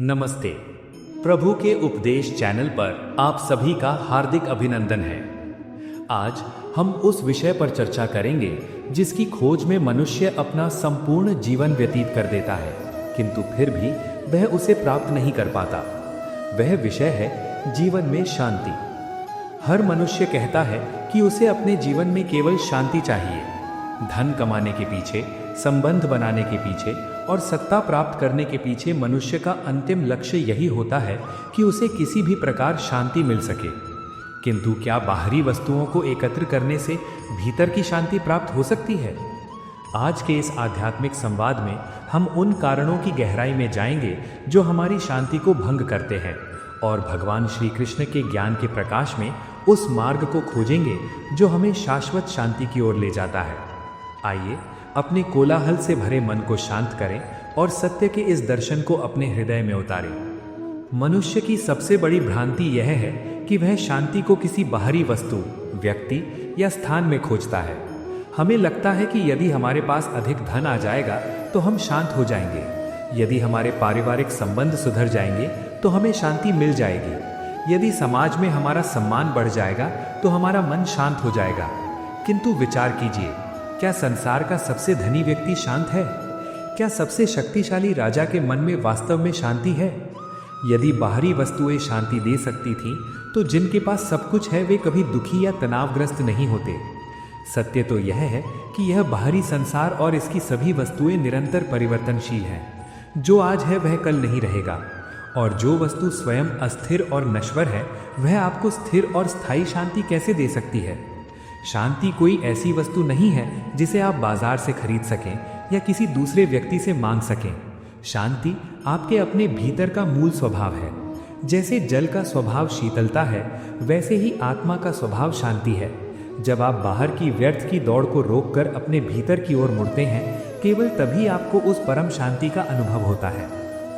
नमस्ते। प्रभु के उपदेश चैनल पर आप सभी का हार्दिक अभिनंदन है। आज हम उस विषय पर चर्चा करेंगे जिसकी खोज में मनुष्य अपना संपूर्ण जीवन व्यतीत कर देता है, किंतु फिर भी वह उसे प्राप्त नहीं कर पाता। वह विषय है जीवन में शांति। हर मनुष्य कहता है कि उसे अपने जीवन में केवल शांति चाहिए। धन कमाने के पीछे, संबंध बनाने के पीछे और सत्ता प्राप्त करने के पीछे मनुष्य का अंतिम लक्ष्य यही होता है कि उसे किसी भी प्रकार शांति मिल सके। किंतु क्या बाहरी वस्तुओं को एकत्र करने से भीतर की शांति प्राप्त हो सकती है? आज के इस आध्यात्मिक संवाद में हम उन कारणों की गहराई में जाएंगे जो हमारी शांति को भंग करते हैं और भगवान श्री कृष्ण के ज्ञान के प्रकाश में उस मार्ग को खोजेंगे जो हमें शाश्वत शांति की ओर ले जाता है। आइए अपने कोलाहल से भरे मन को शांत करें और सत्य के इस दर्शन को अपने हृदय में उतारें। मनुष्य की सबसे बड़ी भ्रांति यह है कि वह शांति को किसी बाहरी वस्तु, व्यक्ति या स्थान में खोजता है। हमें लगता है कि यदि हमारे पास अधिक धन आ जाएगा तो हम शांत हो जाएंगे, यदि हमारे पारिवारिक संबंध सुधर जाएंगे तो हमें शांति मिल जाएगी, यदि समाज में हमारा सम्मान बढ़ जाएगा तो हमारा मन शांत हो जाएगा। किंतु विचार कीजिए, क्या संसार का सबसे धनी व्यक्ति शांत है? क्या सबसे शक्तिशाली राजा के मन में वास्तव में शांति है? यदि बाहरी वस्तुएं शांति दे सकती थीं, तो जिनके पास सब कुछ है वे कभी दुखी या तनावग्रस्त नहीं होते। सत्य तो यह है कि यह बाहरी संसार और इसकी सभी वस्तुएं निरंतर परिवर्तनशील हैं। जो आज है वह कल नहीं रहेगा, और जो वस्तु स्वयं अस्थिर और नश्वर है वह आपको स्थिर और स्थायी शांति कैसे दे सकती है? शांति कोई ऐसी वस्तु नहीं है जिसे आप बाजार से खरीद सकें या किसी दूसरे व्यक्ति से मांग सकें। शांति आपके अपने भीतर का मूल स्वभाव है। जैसे जल का स्वभाव शीतलता है, वैसे ही आत्मा का स्वभाव शांति है। जब आप बाहर की व्यर्थ की दौड़ को रोककर अपने भीतर की ओर मुड़ते हैं, केवल तभी आपको उस परम शांति का अनुभव होता है।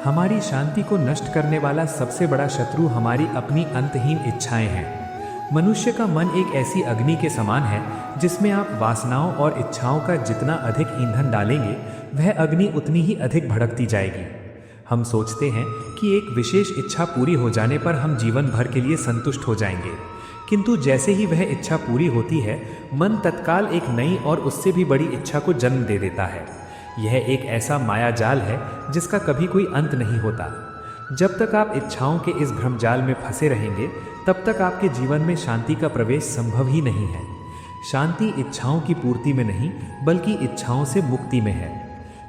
हमारी शांति को नष्ट करने वाला सबसे बड़ा शत्रु हमारी अपनी अंतहीन इच्छाएं हैं। मनुष्य का मन एक ऐसी अग्नि के समान है जिसमें आप वासनाओं और इच्छाओं का जितना अधिक ईंधन डालेंगे, वह अग्नि उतनी ही अधिक भड़कती जाएगी। हम सोचते हैं कि एक विशेष इच्छा पूरी हो जाने पर हम जीवन भर के लिए संतुष्ट हो जाएंगे, किंतु जैसे ही वह इच्छा पूरी होती है, मन तत्काल एक नई और उससे भी बड़ी इच्छा को जन्म दे देता है। यह एक ऐसा मायाजाल है जिसका कभी कोई अंत नहीं होता। जब तक आप इच्छाओं के इस भ्रमजाल में फंसे रहेंगे, तब तक आपके जीवन में शांति का प्रवेश संभव ही नहीं है। शांति इच्छाओं की पूर्ति में नहीं, बल्कि इच्छाओं से मुक्ति में है।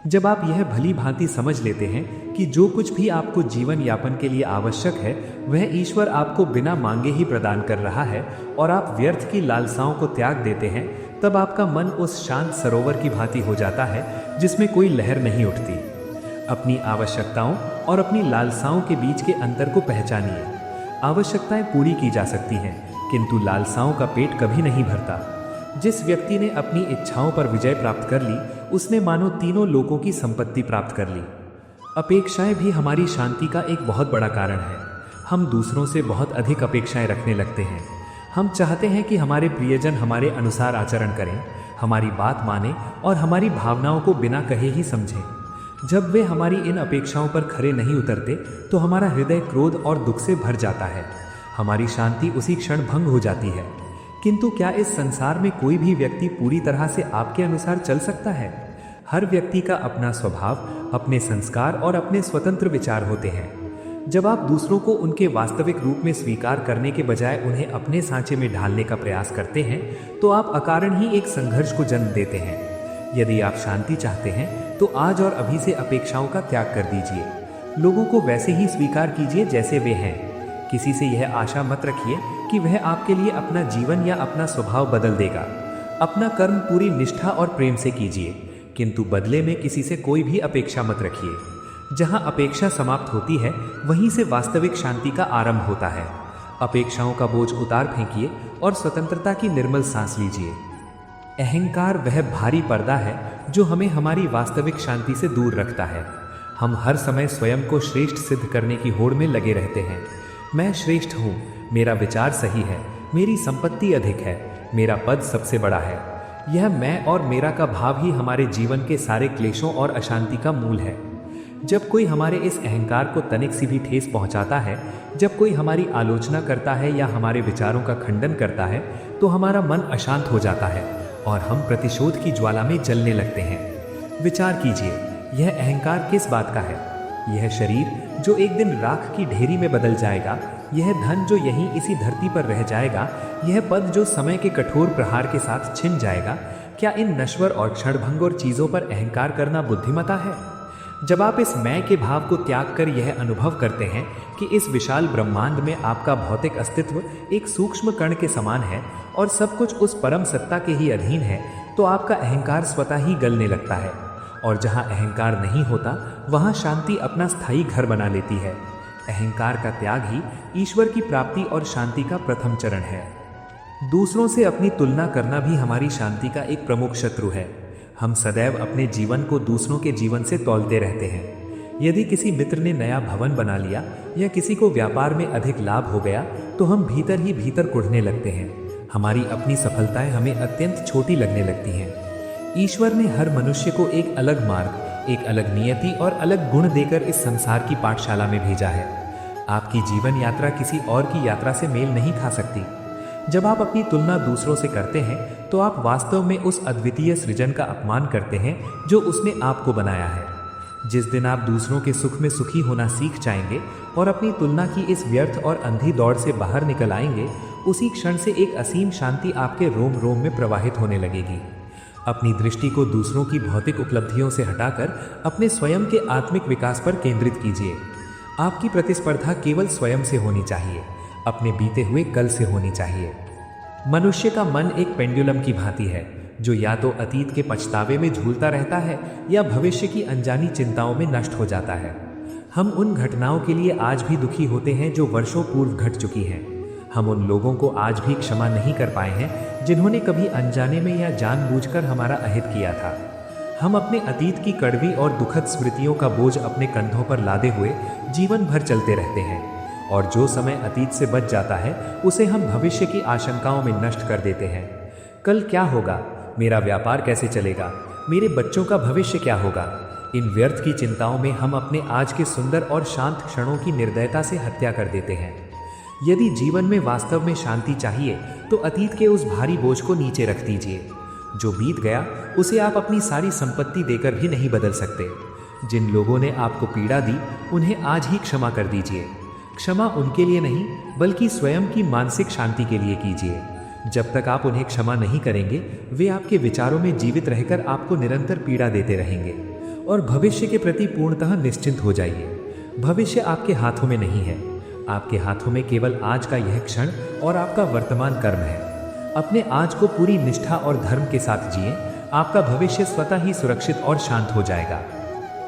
जब आप यह भली भांति समझ लेते हैं कि जो कुछ भी आपको जीवन यापन के लिए आवश्यक है वह ईश्वर आपको बिना मांगे ही प्रदान कर रहा है, और आप व्यर्थ की लालसाओं को त्याग देते हैं, तब आपका मन उस शांत सरोवर की भांति हो जाता है जिसमें कोई लहर नहीं उठती। अपनी आवश्यकताओं और अपनी लालसाओं के बीच के अंतर को पहचानिए। आवश्यकताएं पूरी की जा सकती हैं, किंतु लालसाओं का पेट कभी नहीं भरता। जिस व्यक्ति ने अपनी इच्छाओं पर विजय प्राप्त कर ली, उसने मानो तीनों लोकों की संपत्ति प्राप्त कर ली। अपेक्षाएं भी हमारी शांति का एक बहुत बड़ा कारण है। हम दूसरों से बहुत अधिक अपेक्षाएं रखने लगते हैं। हम चाहते हैं कि हमारे प्रियजन हमारे अनुसार आचरण करें, हमारी बात माने और हमारी भावनाओं को बिना कहे ही समझें। जब वे हमारी इन अपेक्षाओं पर खरे नहीं उतरते तो हमारा हृदय क्रोध और दुख से भर जाता है। हमारी शांति उसी क्षण भंग हो जाती है। किंतु क्या इस संसार में कोई भी व्यक्ति पूरी तरह से आपके अनुसार चल सकता है? हर व्यक्ति का अपना स्वभाव, अपने संस्कार और अपने स्वतंत्र विचार होते हैं। जब आप दूसरों को उनके वास्तविक रूप में स्वीकार करने के बजाय उन्हें अपने सांचे में ढालने का प्रयास करते हैं, तो आप अकारण ही एक संघर्ष को जन्म देते हैं। यदि आप शांति चाहते हैं तो आज और अभी से अपेक्षाओं का त्याग कर दीजिए। लोगों को वैसे ही स्वीकार कीजिए जैसे वे हैं। किसी से यह आशा मत रखिए कि वह आपके लिए अपना जीवन या अपना स्वभाव बदल देगा। अपना कर्म पूरी निष्ठा और प्रेम से कीजिए, किंतु बदले में किसी से कोई भी अपेक्षा मत रखिए। जहां अपेक्षा समाप्त होती है, वहीं से वास्तविक शांति का आरंभ होता है। अपेक्षाओं का बोझ उतार फेंकिए और स्वतंत्रता की निर्मल सांस लीजिए। अहंकार वह भारी पर्दा है जो हमें हमारी वास्तविक शांति से दूर रखता है। हम हर समय स्वयं को श्रेष्ठ सिद्ध करने की होड़ में लगे रहते हैं। मैं श्रेष्ठ हूँ, मेरा विचार सही है, मेरी संपत्ति अधिक है, मेरा पद सबसे बड़ा है। यह मैं और मेरा का भाव ही हमारे जीवन के सारे क्लेशों और अशांति का मूल है। जब कोई हमारे इस अहंकार को तनिक सी भी ठेस पहुंचाता है, जब कोई हमारी आलोचना करता है या हमारे विचारों का खंडन करता है, तो हमारा मन अशांत हो जाता है और हम प्रतिशोध की ज्वाला में जलने लगते हैं। विचार कीजिए, यह अहंकार किस बात का है? यह शरीर जो एक दिन राख की ढेरी में बदल जाएगा, यह धन जो यहीं इसी धरती पर रह जाएगा, यह पद जो समय के कठोर प्रहार के साथ छिन जाएगा, क्या इन नश्वर और क्षणभंगुर चीजों पर अहंकार करना बुद्धिमता है? जब आप इस मैं के भाव को त्याग कर यह अनुभव करते हैं कि इस विशाल ब्रह्मांड में आपका भौतिक अस्तित्व एक सूक्ष्म कण के समान है और सब कुछ उस परम सत्ता के ही अधीन है, तो आपका अहंकार स्वतः ही गलने लगता है। और जहाँ अहंकार नहीं होता, वहाँ शांति अपना स्थायी घर बना लेती है। अहंकार का त्याग ही ईश्वर की प्राप्ति और शांति का प्रथम चरण है। दूसरों से अपनी तुलना करना भी हमारी शांति का एक प्रमुख शत्रु है। हम सदैव अपने जीवन को दूसरों के जीवन से तौलते रहते हैं। यदि किसी मित्र ने नया भवन बना लिया या किसी को व्यापार में अधिक लाभ हो गया, तो हम भीतर ही भीतर कुढ़ने लगते हैं। हमारी अपनी सफलताएं हमें अत्यंत छोटी लगने लगती हैं। ईश्वर ने हर मनुष्य को एक अलग मार्ग, एक अलग नियति और अलग गुण देकर इस संसार की पाठशाला में भेजा है। आपकी जीवन यात्रा किसी और की यात्रा से मेल नहीं खा सकती। जब आप अपनी तुलना दूसरों से करते हैं, तो आप वास्तव में उस अद्वितीय सृजन का अपमान करते हैं जो उसने आपको बनाया है। जिस दिन आप दूसरों के सुख में सुखी होना सीख जाएंगे और अपनी तुलना की इस व्यर्थ और अंधी दौड़ से बाहर निकल आएंगे, उसी क्षण से एक असीम शांति आपके रोम रोम में प्रवाहित होने लगेगी। अपनी दृष्टि को दूसरों की भौतिक उपलब्धियों से हटाकर अपने स्वयं के आत्मिक विकास पर केंद्रित कीजिए। आपकी प्रतिस्पर्धा केवल स्वयं से होनी चाहिए, अपने बीते हुए कल से होनी चाहिए। मनुष्य का मन एक पेंडुलम की भांति है, जो या तो अतीत के पछतावे में झूलता रहता है या भविष्य की अनजानी चिंताओं में नष्ट हो जाता है। हम उन घटनाओं के लिए आज भी दुखी होते हैं जो वर्षों पूर्व घट चुकी हैं। हम उन लोगों को आज भी क्षमा नहीं कर पाए हैं जिन्होंने कभी अनजाने में या जानबूझकर हमारा अहित किया था। हम अपने अतीत की कड़वी और दुखद स्मृतियों का बोझ अपने कंधों पर लादे हुए जीवन भर चलते रहते हैं, और जो समय अतीत से बच जाता है उसे हम भविष्य की आशंकाओं में नष्ट कर देते हैं। कल क्या होगा? मेरा व्यापार कैसे चलेगा? मेरे बच्चों का भविष्य क्या होगा? इन व्यर्थ की चिंताओं में हम अपने आज के सुंदर और शांत क्षणों की निर्दयता से हत्या कर देते हैं। यदि जीवन में वास्तव में शांति चाहिए, तो अतीत के उस भारी बोझ को नीचे रख दीजिए। जो बीत गया उसे आप अपनी सारी संपत्ति देकर भी नहीं बदल सकते। जिन लोगों ने आपको पीड़ा दी, उन्हें आज ही क्षमा कर दीजिए। क्षमा उनके लिए नहीं, बल्कि स्वयं की मानसिक शांति के लिए कीजिए। जब तक आप उन्हें क्षमा नहीं करेंगे, वे आपके विचारों में जीवित रहकर आपको निरंतर पीड़ा देते रहेंगे। और भविष्य के प्रति पूर्णतः निश्चिंत हो जाइए। भविष्य आपके हाथों में नहीं है, आपके हाथों में केवल आज का यह क्षण और आपका वर्तमान कर्म है। अपने आज को पूरी निष्ठा और धर्म के साथ जिए, आपका भविष्य स्वतः ही सुरक्षित और शांत हो जाएगा।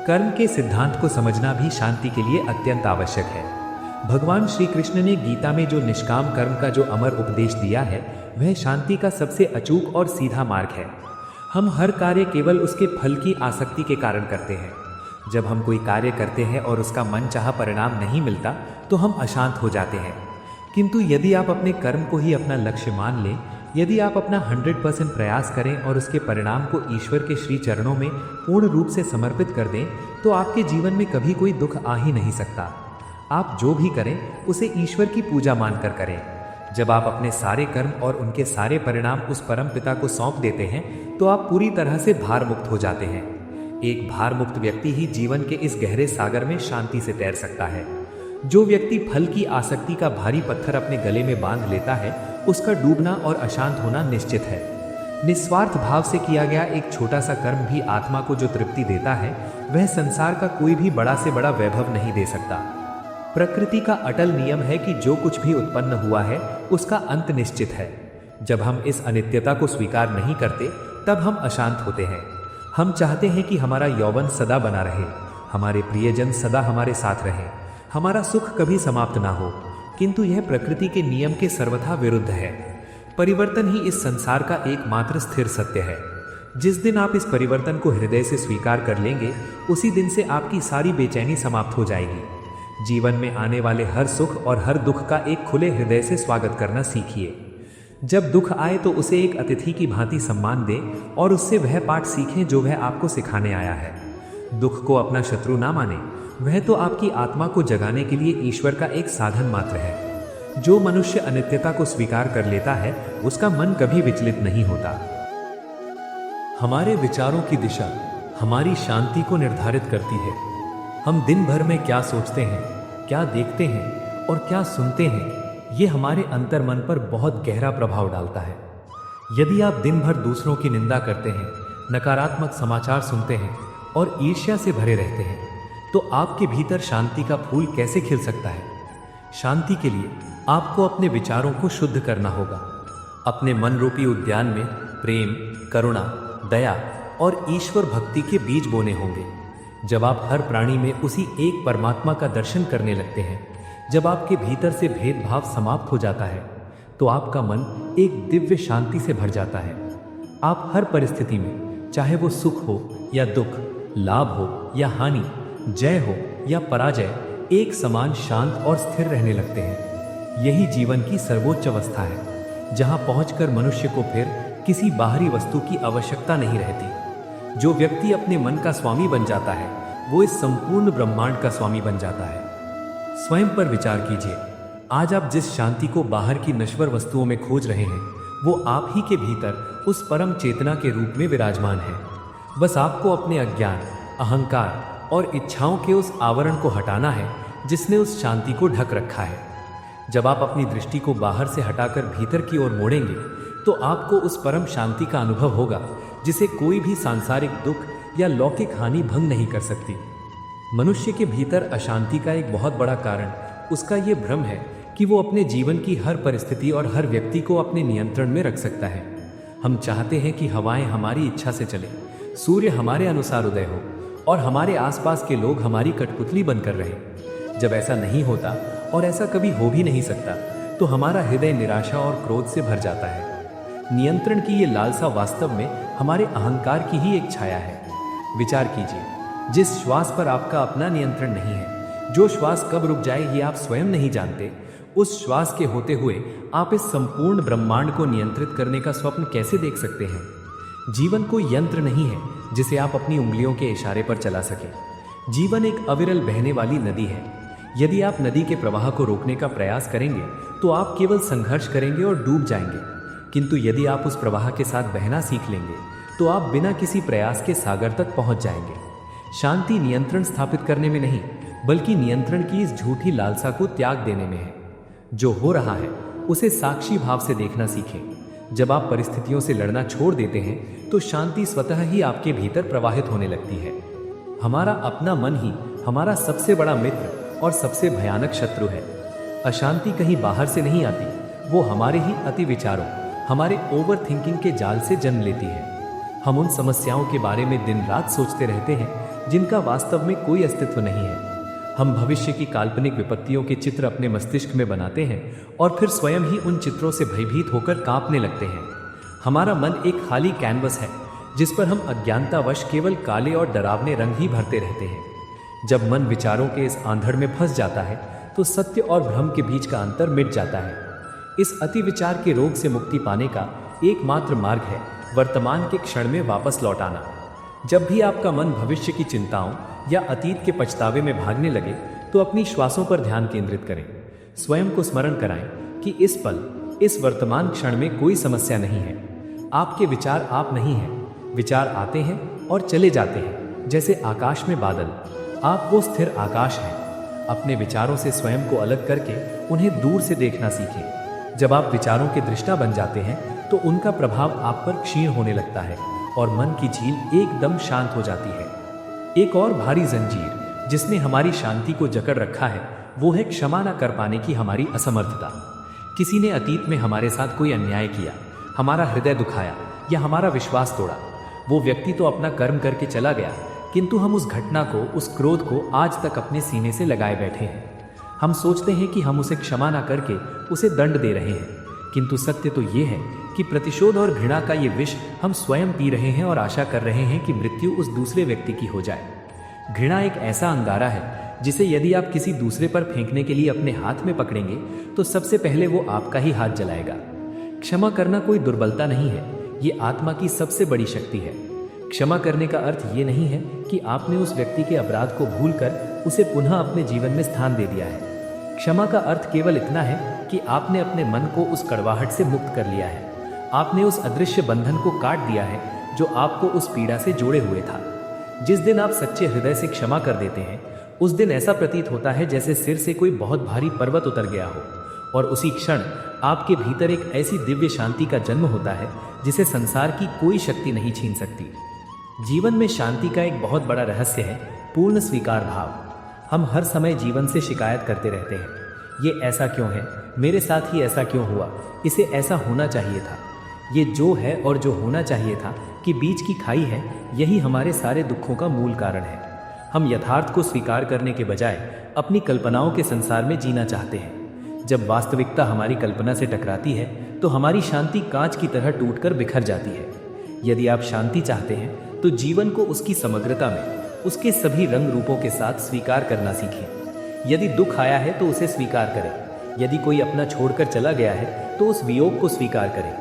कर्म के सिद्धांत को समझना भी शांति के लिए अत्यंत आवश्यक है। भगवान श्री कृष्ण ने गीता में जो निष्काम कर्म का जो अमर उपदेश दिया है, वह शांति का सबसे अचूक और सीधा मार्ग है। हम हर कार्य केवल उसके फल की आसक्ति के कारण करते हैं। जब हम कोई कार्य करते हैं और उसका मनचाहा परिणाम नहीं मिलता, तो हम अशांत हो जाते हैं। किंतु यदि आप अपने कर्म को ही अपना लक्ष्य मान लें, यदि आप अपना 100% प्रयास करें और उसके परिणाम को ईश्वर के श्री चरणों में पूर्ण रूप से समर्पित कर दें, तो आपके जीवन में कभी कोई दुख आ ही नहीं सकता। आप जो भी करें उसे ईश्वर की पूजा मानकर करें। जब आप अपने सारे कर्म और उनके सारे परिणाम उस परम पिता को सौंप देते हैं, तो आप पूरी तरह से भार मुक्त हो जाते हैं। एक भार मुक्त व्यक्ति ही जीवन के इस गहरे सागर में शांति से तैर सकता है। जो व्यक्ति फल की आसक्ति का भारी पत्थर अपने गले में बांध लेता है, उसका डूबना और अशांत होना निश्चित है। निस्वार्थ भाव से किया गया एक छोटा सा कर्म भी आत्मा को जो तृप्ति देता है, वह संसार का कोई भी बड़ा से बड़ा वैभव नहीं दे सकता। प्रकृति का अटल नियम है कि जो कुछ भी उत्पन्न हुआ है, उसका अंत निश्चित है। जब हम इस अनित्यता को स्वीकार नहीं करते, तब हम अशांत होते हैं। हम चाहते हैं कि हमारा यौवन सदा बना रहे, हमारे प्रियजन सदा हमारे साथ रहे, हमारा सुख कभी समाप्त ना हो, किंतु यह प्रकृति के नियम के सर्वथा विरुद्ध है। परिवर्तन ही इस संसार का एकमात्र स्थिर सत्य है। जिस दिन आप इस परिवर्तन को हृदय से स्वीकार कर लेंगे, उसी दिन से आपकी सारी बेचैनी समाप्त हो जाएगी। जीवन में आने वाले हर सुख और हर दुख का एक खुले हृदय से स्वागत करना सीखिए। जब दुख आए तो उसे एक अतिथि की भांति सम्मान दें और उससे वह पाठ सीखें जो वह आपको सिखाने आया है। दुख को अपना शत्रु ना माने, वह तो आपकी आत्मा को जगाने के लिए ईश्वर का एक साधन मात्र है। जो मनुष्य अनित्यता को स्वीकार कर लेता है उसका मन कभी विचलित नहीं होता। हमारे विचारों की दिशा हमारी शांति को निर्धारित करती है। हम दिन भर में क्या सोचते हैं, क्या देखते हैं और क्या सुनते हैं, ये हमारे अंतर्मन पर बहुत गहरा प्रभाव डालता है। यदि आप दिन भर दूसरों की निंदा करते हैं, नकारात्मक समाचार सुनते हैं और ईर्ष्या से भरे रहते हैं, तो आपके भीतर शांति का फूल कैसे खिल सकता है? शांति के लिए आपको अपने विचारों को शुद्ध करना होगा। अपने मन रूपी उद्यान में प्रेम, करुणा, दया और ईश्वर भक्ति के बीज बोने होंगे। जब आप हर प्राणी में उसी एक परमात्मा का दर्शन करने लगते हैं, जब आपके भीतर से भेदभाव समाप्त हो जाता है, तो आपका मन एक दिव्य शांति से भर जाता है। आप हर परिस्थिति में, चाहे वो सुख हो या दुख, लाभ हो या हानि, जय हो या पराजय, एक समान शांत और स्थिर रहने लगते हैं। यही जीवन की सर्वोच्च अवस्था है, जहां पहुंचकर मनुष्य को फिर किसी बाहरी वस्तु की आवश्यकता नहीं रहती। जो व्यक्ति अपने मन का स्वामी बन जाता है, वो इस संपूर्ण ब्रह्मांड का स्वामी बन जाता है। स्वयं पर विचार कीजिए। आज आप जिस शांति को बाहर की नश्वर वस्तुओं में खोज रहे हैं, वो आप ही के भीतर उस परम चेतना के रूप में विराजमान है। बस आपको अपने अज्ञान, अहंकार और इच्छाओं के उस आवरण को हटाना है जिसने उस शांति को ढक रखा है। जब आप अपनी दृष्टि को बाहर से हटाकर भीतर की ओर मोड़ेंगे, तो आपको उस परम शांति का अनुभव होगा जिसे कोई भी सांसारिक दुख या लौकिक हानि भंग नहीं कर सकती। मनुष्य के भीतर अशांति का एक बहुत बड़ा कारण उसका ये भ्रम है कि वो अपने जीवन की हर परिस्थिति और हर व्यक्ति को अपने नियंत्रण में रख सकता है। हम चाहते हैं कि हवाएं हमारी इच्छा से चले, सूर्य हमारे अनुसार उदय हो और हमारे आसपास के लोग हमारी कठपुतली बनकर रहें। जब ऐसा नहीं होता, और ऐसा कभी हो भी नहीं सकता, तो हमारा हृदय निराशा और क्रोध से भर जाता है। नियंत्रण की ये लालसा वास्तव में हमारे अहंकार की ही एक छाया है। विचार कीजिए, जिस श्वास पर आपका अपना नियंत्रण नहीं है, जो श्वास कब रुक जाए ये आप स्वयं नहीं जानते, उस श्वास के होते हुए आप इस संपूर्ण ब्रह्मांड को नियंत्रित करने का स्वप्न कैसे देख सकते हैं? जीवन कोई यंत्र नहीं है जिसे आप अपनी उंगलियों के इशारे पर चला सकें। जीवन एक अविरल बहने वाली नदी है। यदि आप नदी के प्रवाह को रोकने का प्रयास करेंगे, तो आप केवल संघर्ष करेंगे और डूब जाएंगे। किंतु यदि आप उस प्रवाह के साथ बहना सीख लेंगे, तो आप बिना किसी प्रयास के सागर तक पहुंच जाएंगे। शांति नियंत्रण स्थापित करने में नहीं, बल्कि नियंत्रण की इस झूठी लालसा को त्याग देने में है। जो हो रहा है उसे साक्षी भाव से देखना सीखें। जब आप परिस्थितियों से लड़ना छोड़ देते हैं, तो शांति स्वतः ही आपके भीतर प्रवाहित होने लगती है। हमारा अपना मन ही हमारा सबसे बड़ा मित्र और सबसे भयानक शत्रु है। अशांति कहीं बाहर से नहीं आती, वो हमारे ही अति विचारों, हमारे ओवर थिंकिंग के जाल से जन्म लेती है। हम उन समस्याओं के बारे में दिन रात सोचते रहते हैं जिनका वास्तव में कोई अस्तित्व नहीं है। हम भविष्य की काल्पनिक विपत्तियों के चित्र अपने मस्तिष्क में बनाते हैं और फिर स्वयं ही उन चित्रों से भयभीत होकर कांपने लगते हैं। हमारा मन एक खाली कैनवस है जिस पर हम अज्ञानतावश केवल काले और डरावने रंग ही भरते रहते हैं। जब मन विचारों के इस आंधड़ में फंस जाता है, तो सत्य और भ्रम के बीच का अंतर मिट जाता है। इस अति विचार के रोग से मुक्ति पाने का एकमात्र मार्ग है वर्तमान के क्षण में वापस लौट आना। जब भी आपका मन भविष्य की चिंताओं या अतीत के पछतावे में भागने लगे, तो अपनी श्वासों पर ध्यान केंद्रित करें। स्वयं को स्मरण कराएं कि इस पल, इस वर्तमान क्षण में कोई समस्या नहीं है। आपके विचार आप नहीं हैं। विचार आते हैं और चले जाते हैं, जैसे आकाश में बादल। आप वो स्थिर आकाश हैं। अपने विचारों से स्वयं को अलग करके उन्हें दूर से देखना सीखें। जब आप विचारों के दृष्टा बन जाते हैं, तो उनका प्रभाव आप पर क्षीण होने लगता है और मन की झील एकदम शांत हो जाती है। एक और भारी जंजीर जिसने हमारी शांति को जकड़ रखा है, वो है क्षमा न कर पाने की हमारी असमर्थता। किसी ने अतीत में हमारे साथ कोई अन्याय किया, हमारा हृदय दुखाया या हमारा विश्वास तोड़ा। वो व्यक्ति तो अपना कर्म करके चला गया, किंतु हम उस घटना को, उस क्रोध को आज तक अपने सीने से लगाए बैठे हैं। हम सोचते हैं कि हम उसे क्षमा ना करके उसे दंड दे रहे हैं, किंतु सत्य तो ये है कि प्रतिशोध और घृणा का ये विष हम स्वयं पी रहे हैं और आशा कर रहे हैं कि मृत्यु उस दूसरे व्यक्ति की हो जाए। घृणा एक ऐसा अंगारा है जिसे यदि आप किसी दूसरे पर फेंकने के लिए अपने हाथ में पकड़ेंगे, तो सबसे पहले वो आपका ही हाथ जलाएगा। क्षमा करना कोई दुर्बलता नहीं है, ये आत्मा की सबसे बड़ी शक्ति है। क्षमा करने का अर्थ ये नहीं है कि आपने उस व्यक्ति के अपराध को भूलकर उसे पुनः अपने जीवन में स्थान दे दिया है। क्षमा का अर्थ केवल इतना है कि आपने अपने मन को उस कड़वाहट से मुक्त कर लिया है। आपने उस अदृश्य बंधन को काट दिया है जो आपको उस पीड़ा से जोड़े हुए था। जिस दिन आप सच्चे हृदय से क्षमा कर देते हैं, उस दिन ऐसा प्रतीत होता है जैसे सिर से कोई बहुत भारी पर्वत उतर गया हो, और उसी क्षण आपके भीतर एक ऐसी दिव्य शांति का जन्म होता है जिसे संसार की कोई शक्ति नहीं छीन सकती। जीवन में शांति का एक बहुत बड़ा रहस्य है पूर्ण स्वीकार भाव। हम हर समय जीवन से शिकायत करते रहते हैं, ये ऐसा क्यों है, मेरे साथ ही ऐसा क्यों हुआ, इसे ऐसा होना चाहिए था। ये जो है और जो होना चाहिए था कि बीच की खाई है, यही हमारे सारे दुखों का मूल कारण है। हम यथार्थ को स्वीकार करने के बजाय अपनी कल्पनाओं के संसार में जीना चाहते हैं। जब वास्तविकता हमारी कल्पना से टकराती है तो हमारी शांति कांच की तरह टूटकर बिखर जाती है। यदि आप शांति चाहते हैं तो जीवन को उसकी समग्रता में, उसके सभी रंग रूपों के साथ स्वीकार करना सीखें। यदि दुख आया है तो उसे स्वीकार करें। यदि कोई अपना छोड़कर चला गया है तो उस वियोग को स्वीकार करें।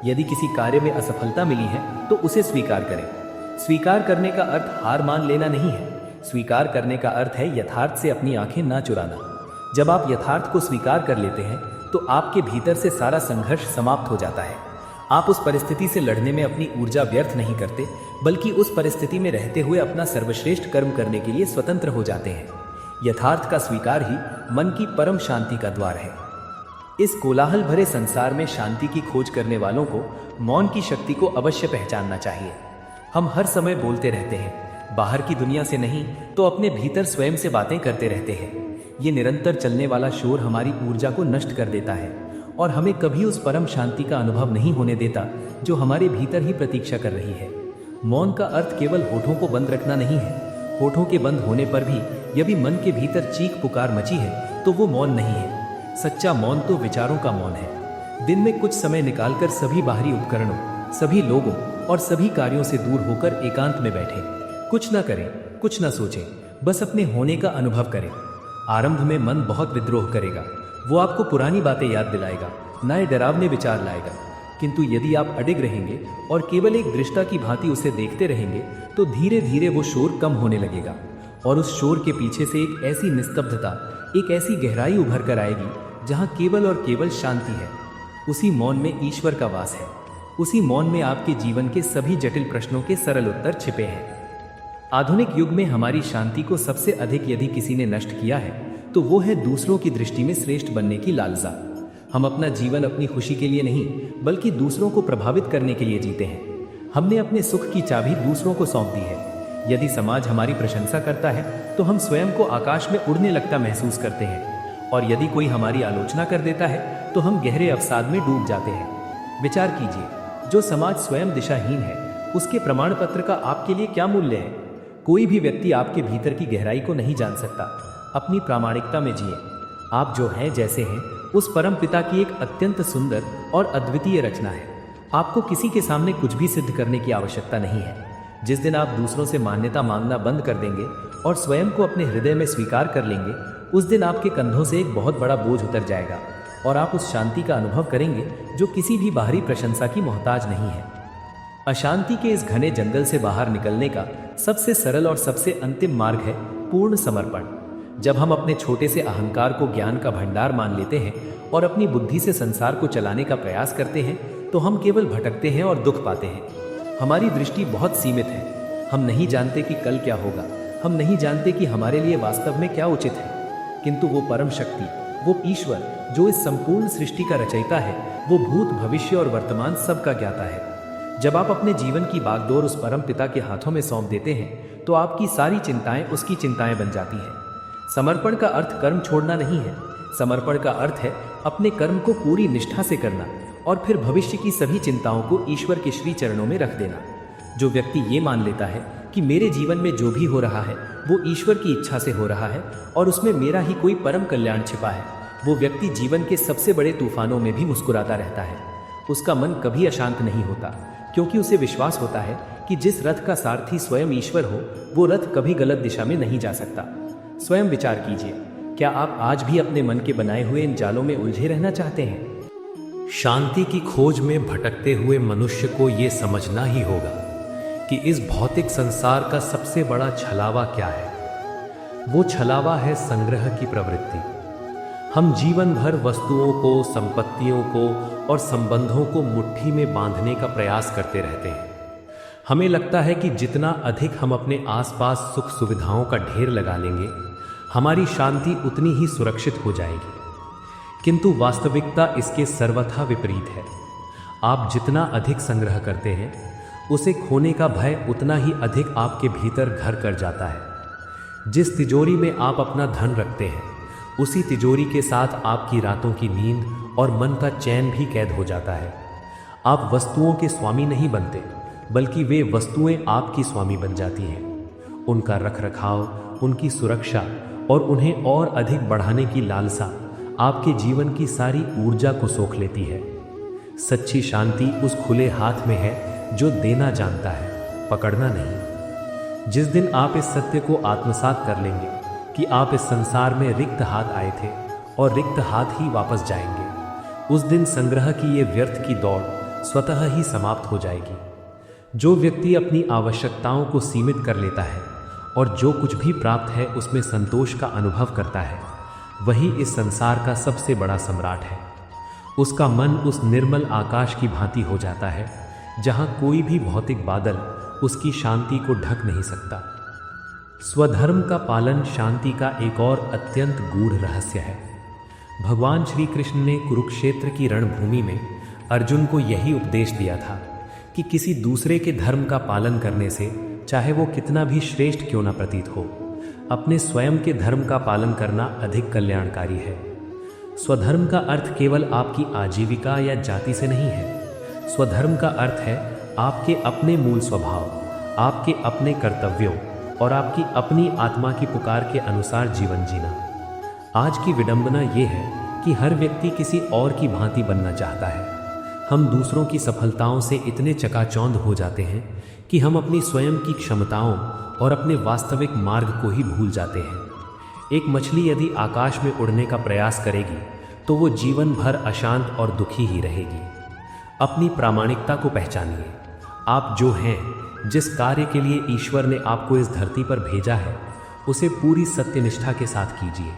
यदि किसी कार्य में असफलता मिली है तो उसे स्वीकार करें। स्वीकार करने का अर्थ हार मान लेना नहीं है। स्वीकार करने का अर्थ है यथार्थ से अपनी आंखें ना चुराना। जब आप यथार्थ को स्वीकार कर लेते हैं तो आपके भीतर से सारा संघर्ष समाप्त हो जाता है। आप उस परिस्थिति से लड़ने में अपनी ऊर्जा व्यर्थ नहीं करते, बल्कि उस परिस्थिति में रहते हुए अपना सर्वश्रेष्ठ कर्म करने के लिए स्वतंत्र हो जाते हैं। यथार्थ का स्वीकार ही मन की परम शांति का द्वार है। इस कोलाहल भरे संसार में शांति की खोज करने वालों को मौन की शक्ति को अवश्य पहचानना चाहिए। हम हर समय बोलते रहते हैं, बाहर की दुनिया से नहीं तो अपने भीतर स्वयं से बातें करते रहते हैं। ये निरंतर चलने वाला शोर हमारी ऊर्जा को नष्ट कर देता है और हमें कभी उस परम शांति का अनुभव नहीं होने देता जो हमारे भीतर ही प्रतीक्षा कर रही है। मौन का अर्थ केवल होठों को बंद रखना नहीं है। होठों के बंद होने पर भी यदि मन के भीतर चीख पुकार मची है तो वो मौन नहीं है। सच्चा मौन तो विचारों का मौन है। दिन में कुछ समय निकालकर सभी बाहरी उपकरणों, सभी लोगों और सभी कार्यों से दूर होकर एकांत में बैठे, कुछ ना करें, कुछ ना सोचें, बस अपने होने का अनुभव करें। आरंभ में मन बहुत विद्रोह करेगा, वो आपको पुरानी बातें याद दिलाएगा, नए डरावने विचार लाएगा। किंतु यदि आप अडिग रहेंगे और केवल एक दृष्टा की भांति उसे देखते रहेंगे तो धीरे धीरे वो शोर कम होने लगेगा और उस शोर के पीछे से एक ऐसी निस्तब्धता, एक ऐसी गहराई उभर कर आएगी जहां केवल और केवल शांति है। उसी मौन में ईश्वर का वास है। उसी मौन में आपके जीवन के सभी जटिल प्रश्नों के सरल उत्तर छिपे हैं। आधुनिक युग में हमारी शांति को सबसे अधिक यदि किसी ने नष्ट किया है तो वो है दूसरों की दृष्टि में श्रेष्ठ बनने की लालसा। हम अपना जीवन अपनी खुशी के लिए नहीं बल्कि दूसरों को प्रभावित करने के लिए जीते हैं। हमने अपने सुख की चाबी दूसरों को सौंप दी है। यदि समाज हमारी प्रशंसा करता है तो हम स्वयं को आकाश में उड़ने लगता महसूस करते हैं, और यदि कोई हमारी आलोचना कर देता है तो हम गहरे अवसाद में डूब जाते हैं। विचार कीजिए, जो समाज स्वयं दिशाहीन है उसके प्रमाण पत्र का आपके लिए क्या मूल्य है? कोई भी व्यक्ति आपके भीतर की गहराई को नहीं जान सकता। अपनी प्रामाणिकता में जिए। आप जो हैं, जैसे हैं, उस परम पिता की एक अत्यंत सुंदर और अद्वितीय रचना है। आपको किसी के सामने कुछ भी सिद्ध करने की आवश्यकता नहीं है। जिस दिन आप दूसरों से मान्यता मांगना बंद कर देंगे और स्वयं को अपने हृदय में स्वीकार कर लेंगे, उस दिन आपके कंधों से एक बहुत बड़ा बोझ उतर जाएगा और आप उस शांति का अनुभव करेंगे जो किसी भी बाहरी प्रशंसा की मोहताज नहीं है। अशांति के इस घने जंगल से बाहर निकलने का सबसे सरल और सबसे अंतिम मार्ग है पूर्ण समर्पण। जब हम अपने छोटे से अहंकार को ज्ञान का भंडार मान लेते हैं और अपनी बुद्धि से संसार को चलाने का प्रयास करते हैं तो हम केवल भटकते हैं और दुख पाते हैं। हमारी दृष्टि बहुत सीमित है। हम नहीं जानते कि कल क्या होगा। हम नहीं जानते कि हमारे लिए वास्तव में क्या उचित है। किंतु वो परम शक्ति, वो ईश्वर जो इस संपूर्ण सृष्टि का रचयिता है, वो भूत, भविष्य और वर्तमान सब का ज्ञाता है। जब आप अपने जीवन की बागडोर उस परम पिता के हाथों में सौंप देते हैं तो आपकी सारी चिंताएं उसकी चिंताएं बन जाती हैं। समर्पण का अर्थ कर्म छोड़ना नहीं है। समर्पण का अर्थ है अपने कर्म को पूरी निष्ठा से करना और फिर भविष्य की सभी चिंताओं को ईश्वर के श्री चरणों में रख देना। जो व्यक्ति ये मान लेता है कि मेरे जीवन में जो भी हो रहा है वो ईश्वर की इच्छा से हो रहा है और उसमें मेरा ही कोई परम कल्याण छिपा है, वो व्यक्ति जीवन के सबसे बड़े तूफानों में भी मुस्कुराता रहता है। उसका मन कभी अशांत नहीं होता, क्योंकि उसे विश्वास होता है कि जिस रथ का सारथी स्वयं ईश्वर हो, वो रथ कभी गलत दिशा में नहीं जा सकता। स्वयं विचार कीजिए, क्या आप आज भी अपने मन के बनाए हुए इन जालों में उलझे रहना चाहते हैं? शांति की खोज में भटकते हुए मनुष्य को ये समझना ही होगा कि इस भौतिक संसार का सबसे बड़ा छलावा क्या है। वो छलावा है संग्रह की प्रवृत्ति। हम जीवन भर वस्तुओं को, संपत्तियों को और संबंधों को मुट्ठी में बांधने का प्रयास करते रहते हैं। हमें लगता है कि जितना अधिक हम अपने आसपास सुख सुविधाओं का ढेर लगा लेंगे, हमारी शांति उतनी ही सुरक्षित हो जाएगी। किंतु वास्तविकता इसके सर्वथा विपरीत है। आप जितना अधिक संग्रह करते हैं, उसे खोने का भय उतना ही अधिक आपके भीतर घर कर जाता है। जिस तिजोरी में आप अपना धन रखते हैं, उसी तिजोरी के साथ आपकी रातों की नींद और मन का चैन भी कैद हो जाता है। आप वस्तुओं के स्वामी नहीं बनते, बल्कि वे वस्तुएं आपकी स्वामी बन जाती हैं। उनका रखरखाव, उनकी सुरक्षा और उन्हें और अधिक बढ़ाने की लालसा आपके जीवन की सारी ऊर्जा को सोख लेती है। सच्ची शांति उस खुले हाथ में है जो देना जानता है, पकड़ना नहीं। जिस दिन आप इस सत्य को आत्मसात कर लेंगे कि आप इस संसार में रिक्त हाथ आए थे और रिक्त हाथ ही वापस जाएंगे, उस दिन संग्रह की ये व्यर्थ की दौड़ स्वतः ही समाप्त हो जाएगी। जो व्यक्ति अपनी आवश्यकताओं को सीमित कर लेता है और जो कुछ भी प्राप्त है उसमें संतोष का अनुभव करता है, वही इस संसार का सबसे बड़ा सम्राट है। उसका मन उस निर्मल आकाश की भांति हो जाता है जहां कोई भी भौतिक बादल उसकी शांति को ढक नहीं सकता। स्वधर्म का पालन शांति का एक और अत्यंत गूढ़ रहस्य है। भगवान श्री कृष्ण ने कुरुक्षेत्र की रणभूमि में अर्जुन को यही उपदेश दिया था कि किसी दूसरे के धर्म का पालन करने से, चाहे वो कितना भी श्रेष्ठ क्यों न प्रतीत हो, अपने स्वयं के धर्म का पालन करना अधिक कल्याणकारी है। स्वधर्म का अर्थ केवल आपकी आजीविका या जाति से नहीं है। स्वधर्म का अर्थ है आपके अपने मूल स्वभाव, आपके अपने कर्तव्यों और आपकी अपनी आत्मा की पुकार के अनुसार जीवन जीना। आज की विडंबना ये है कि हर व्यक्ति किसी और की भांति बनना चाहता है। हम दूसरों की सफलताओं से इतने चकाचौंध हो जाते हैं कि हम अपनी स्वयं की क्षमताओं और अपने वास्तविक मार्ग को ही भूल जाते हैं। एक मछली यदि आकाश में उड़ने का प्रयास करेगी तो वो जीवन भर अशांत और दुखी ही रहेगी। अपनी प्रामाणिकता को पहचानिए। आप जो हैं, जिस कार्य के लिए ईश्वर ने आपको इस धरती पर भेजा है, उसे पूरी सत्यनिष्ठा के साथ कीजिए।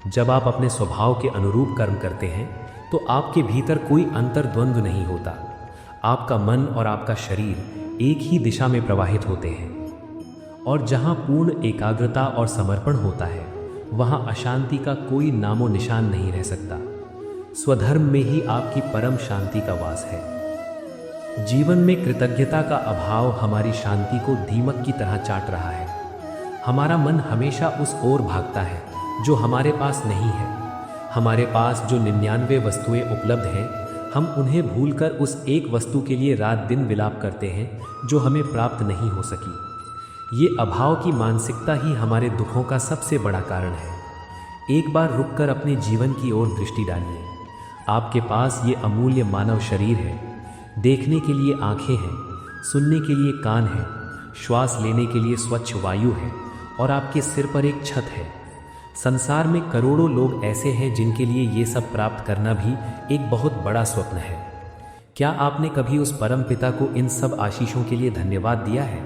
जब आप अपने स्वभाव के अनुरूप कर्म करते हैं तो आपके भीतर कोई अंतर्द्वंद्व नहीं होता। आपका मन और आपका शरीर एक ही दिशा में प्रवाहित होते हैं, और जहां पूर्ण एकाग्रता और समर्पण होता है, वहां अशांति का कोई नामो निशान नहीं रह सकता। स्वधर्म में ही आपकी परम शांति का वास है। जीवन में कृतज्ञता का अभाव हमारी शांति को दीमक की तरह चाट रहा है। हमारा मन हमेशा उस ओर भागता है जो हमारे पास नहीं है। हमारे पास जो 99 वस्तुएं उपलब्ध हैं, हम उन्हें भूलकर उस एक वस्तु के लिए रात दिन विलाप करते हैं जो हमें प्राप्त नहीं हो सकी। ये अभाव की मानसिकता ही हमारे दुखों का सबसे बड़ा कारण है। एक बार रुककर अपने जीवन की ओर दृष्टि डालिए। आपके पास ये अमूल्य मानव शरीर है। देखने के लिए आंखें हैं, सुनने के लिए कान हैं, श्वास लेने के लिए स्वच्छ वायु है, और आपके सिर पर एक छत है। संसार में करोड़ों लोग ऐसे हैं जिनके लिए ये सब प्राप्त करना भी एक बहुत बड़ा स्वप्न है। क्या आपने कभी उस परम पिता को इन सब आशीषों के लिए धन्यवाद दिया है?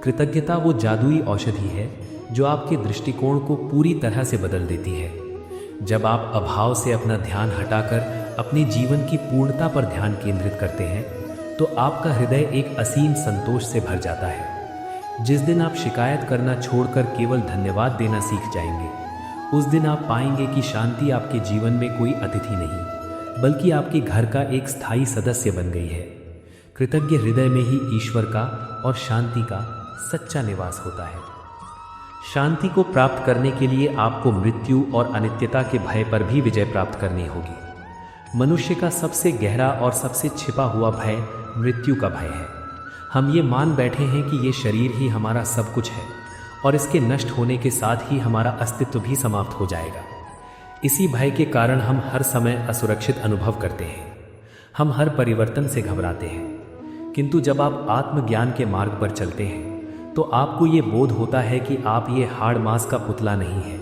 कृतज्ञता वो जादुई औषधि है जो आपके दृष्टिकोण को पूरी तरह से बदल देती है। जब आप अभाव से अपना ध्यान हटाकर अपने जीवन की पूर्णता पर ध्यान केंद्रित करते हैं, तो आपका हृदय एक असीम संतोष से भर जाता है। जिस दिन आप शिकायत करना छोड़कर केवल धन्यवाद देना सीख जाएंगे, उस दिन आप पाएंगे कि शांति आपके जीवन में कोई अतिथि नहीं, बल्कि आपके घर का एक स्थायी सदस्य बन गई है। कृतज्ञ हृदय में ही ईश्वर का और शांति का सच्चा निवास होता है। शांति को प्राप्त करने के लिए आपको मृत्यु और अनित्यता के भय पर भी विजय प्राप्त करनी होगी। मनुष्य का सबसे गहरा और सबसे छिपा हुआ भय मृत्यु का भय है। हम ये मान बैठे हैं कि ये शरीर ही हमारा सब कुछ है और इसके नष्ट होने के साथ ही हमारा अस्तित्व भी समाप्त हो जाएगा। इसी भय के कारण हम हर समय असुरक्षित अनुभव करते हैं। हम हर परिवर्तन से घबराते हैं। किंतु जब आप आत्मज्ञान के मार्ग पर चलते हैं तो आपको ये बोध होता है कि आप ये हाड़ मांस का पुतला नहीं है।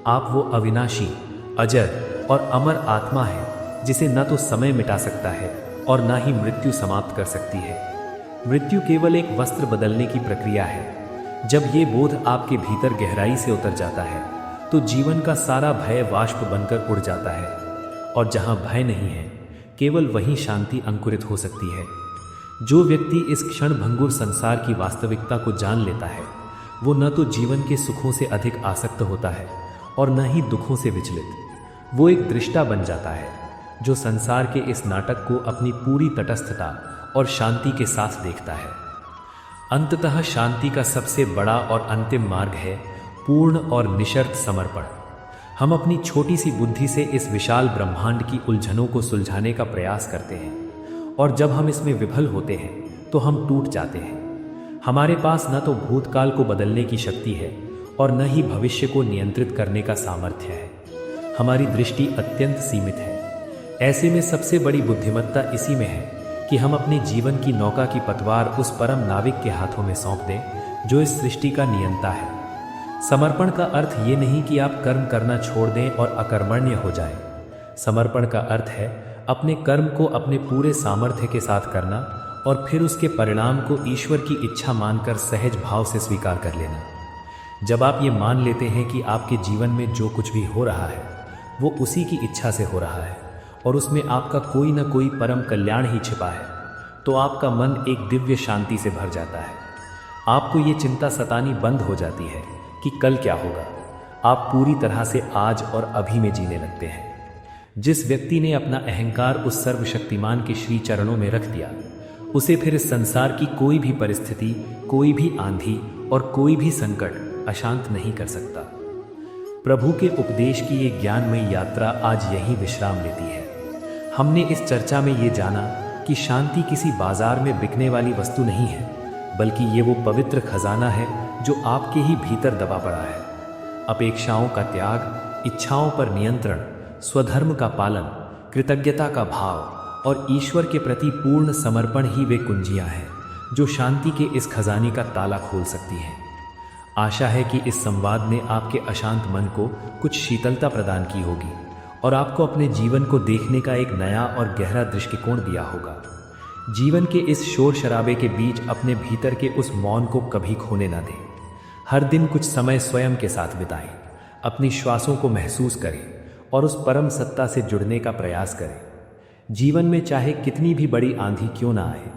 आप वो अविनाशी, अजर और अमर आत्मा है जिसे न तो समय मिटा सकता है और न ही मृत्यु समाप्त कर सकती है। मृत्यु केवल एक वस्त्र बदलने की प्रक्रिया है। जब ये बोध आपके भीतर गहराई से उतर जाता है तो जीवन का सारा भय वाष्प बनकर उड़ जाता है, और जहाँ भय नहीं है केवल वहीं शांति अंकुरित हो सकती है। जो व्यक्ति इस क्षण भंगुर संसार की वास्तविकता को जान लेता है वो न तो जीवन के सुखों से अधिक आसक्त होता है और न ही दुखों से विचलित। वो एक दृष्टा बन जाता है जो संसार के इस नाटक को अपनी पूरी तटस्थता और शांति के साथ देखता है। अंततः शांति का सबसे बड़ा और अंतिम मार्ग है पूर्ण और निशर्त समर्पण। हम अपनी छोटी सी बुद्धि से इस विशाल ब्रह्मांड की उलझनों को सुलझाने का प्रयास करते हैं, और जब हम इसमें विफल होते हैं तो हम टूट जाते हैं। हमारे पास न तो भूतकाल को बदलने की शक्ति है और न ही भविष्य को नियंत्रित करने का सामर्थ्य है। हमारी दृष्टि अत्यंत सीमित है। ऐसे में सबसे बड़ी बुद्धिमत्ता इसी में है कि हम अपने जीवन की नौका की पतवार उस परम नाविक के हाथों में सौंप दें जो इस सृष्टि का नियंता है। समर्पण का अर्थ ये नहीं कि आप कर्म करना छोड़ दें और अकर्मण्य हो जाएं। समर्पण का अर्थ है अपने कर्म को अपने पूरे सामर्थ्य के साथ करना और फिर उसके परिणाम को ईश्वर की इच्छा मानकर सहज भाव से स्वीकार कर लेना। जब आप ये मान लेते हैं कि आपके जीवन में जो कुछ भी हो रहा है वो उसी की इच्छा से हो रहा है और उसमें आपका कोई न कोई परम कल्याण ही छिपा है, तो आपका मन एक दिव्य शांति से भर जाता है। आपको ये चिंता सतानी बंद हो जाती है कि कल क्या होगा। आप पूरी तरह से आज और अभी में जीने लगते हैं। जिस व्यक्ति ने अपना अहंकार उस सर्वशक्तिमान के श्री चरणों में रख दिया, उसे फिर इस संसार की कोई भी परिस्थिति, कोई भी आंधी और कोई भी संकट अशांत नहीं कर सकता। प्रभु के उपदेश की ये ज्ञानमयी यात्रा आज यहीं विश्राम लेती है। हमने इस चर्चा में ये जाना कि शांति किसी बाजार में बिकने वाली वस्तु नहीं है, बल्कि ये वो पवित्र खजाना है जो आपके ही भीतर दबा पड़ा है। अपेक्षाओं का त्याग, इच्छाओं पर नियंत्रण, स्वधर्म का पालन, कृतज्ञता का भाव और ईश्वर के प्रति पूर्ण समर्पण ही वे कुंजियां हैं जो शांति के इस खजाने का ताला खोल सकती हैं। आशा है कि इस संवाद ने आपके अशांत मन को कुछ शीतलता प्रदान की होगी और आपको अपने जीवन को देखने का एक नया और गहरा दृष्टिकोण दिया होगा। जीवन के इस शोर शराबे के बीच अपने भीतर के उस मौन को कभी खोने न दें। हर दिन कुछ समय स्वयं के साथ बिताएं, अपनी श्वासों को महसूस करें और उस परम सत्ता से जुड़ने का प्रयास करें। जीवन में चाहे कितनी भी बड़ी आंधी क्यों ना आए,